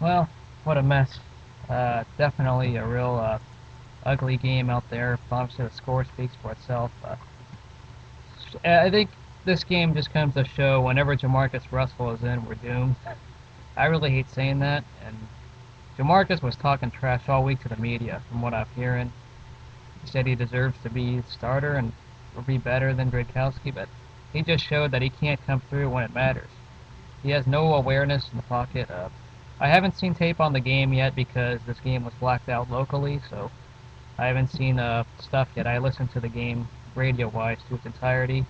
Well, what a mess. Definitely a real ugly game out there. Obviously, the score speaks for itself. I think this game just comes to show whenever Jamarcus Russell is in, we're doomed. I really hate saying that, and Jamarcus was talking trash all week to the media, from what I'm hearing. He said he deserves to be the starter and will be better than Gradkowski, but he just showed that he can't come through when it matters. He has no awareness in the pocket. I haven't seen tape on the game yet because this game was blacked out locally, so I haven't seen stuff yet. I listened to the game radio-wise to its entirety.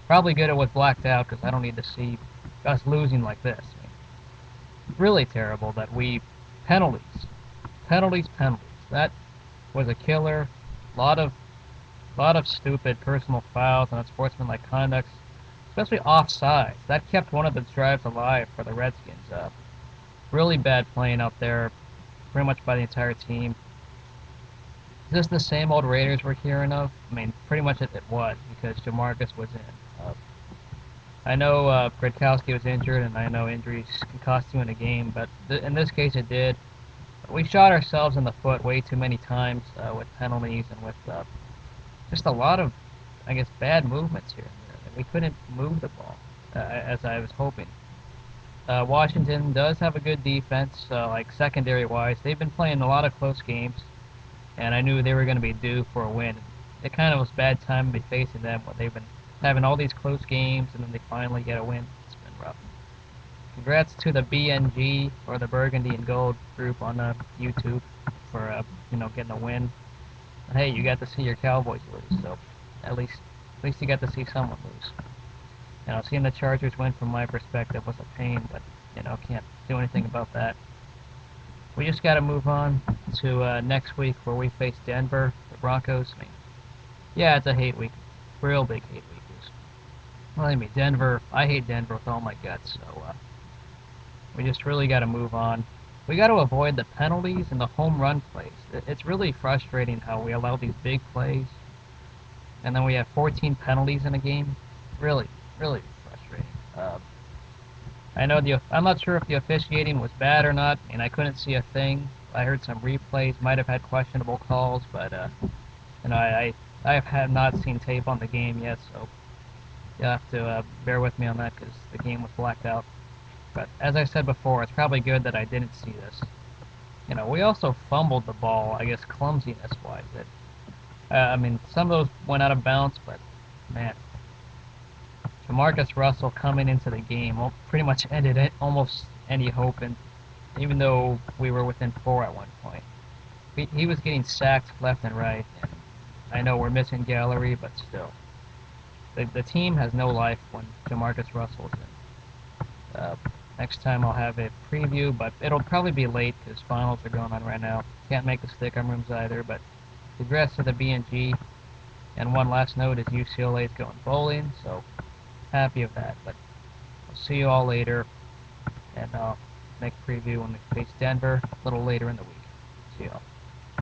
Probably good it was blacked out because I don't need to see us losing like this. I mean, really terrible that we penalties. That was a killer. Lot of lot of stupid personal fouls and unsportsmanlike conducts, especially offsides. That kept one of the drives alive for the Redskins. Really bad playing out there, pretty much by the entire team. Is this the same old Raiders we're hearing of? I mean, pretty much it was because Jamarcus was in. I know Gradkowski was injured, and I know injuries can cost you in a game, but in this case it did. We shot ourselves in the foot way too many times with penalties and with just a lot of, I guess, bad movements here and there. We couldn't move the ball as I was hoping. Washington does have a good defense, like secondary-wise. They've been playing a lot of close games, and I knew they were going to be due for a win. It kind of was bad time to be facing them when they've been having all these close games, and then they finally get a win. It's been rough. Congrats to the BNG, or the Burgundy and Gold group on YouTube for getting a win. Hey, you got to see your Cowboys lose, so at least you got to see someone lose. Seeing the Chargers win from my perspective was a pain, but can't do anything about that. We just got to move on to next week where we face Denver, the Broncos. I mean, yeah, it's a hate week, real big hate week. Believe me, Denver. I hate Denver with all my guts, so we just really got to move on. We got to avoid the penalties and the home run plays. It's really frustrating how we allow these big plays, and then we have 14 penalties in a game. Really, really frustrating. I know I'm not sure if the officiating was bad or not, and I couldn't see a thing. I heard some replays might have had questionable calls, but I have not seen tape on the game yet, so you'll have to bear with me on that because the game was blacked out. But as I said before, it's probably good that I didn't see this. We also fumbled the ball, I guess, clumsiness-wise. I mean, some of those went out of bounds, but man, Jamarcus Russell coming into the game pretty much ended it, almost any hope, and even though we were within 4 at one point. He was getting sacked left and right, and I know we're missing Gallery, but still. The team has no life when Jamarcus Russell's in. Next time I'll have a preview, but it'll probably be late because finals are going on right now. Can't make the stick-on rooms either, but congrats to the BNG. And one last note is UCLA is going bowling, so happy of that. But I'll see you all later, and I'll make a preview when we face Denver a little later in the week. See y'all.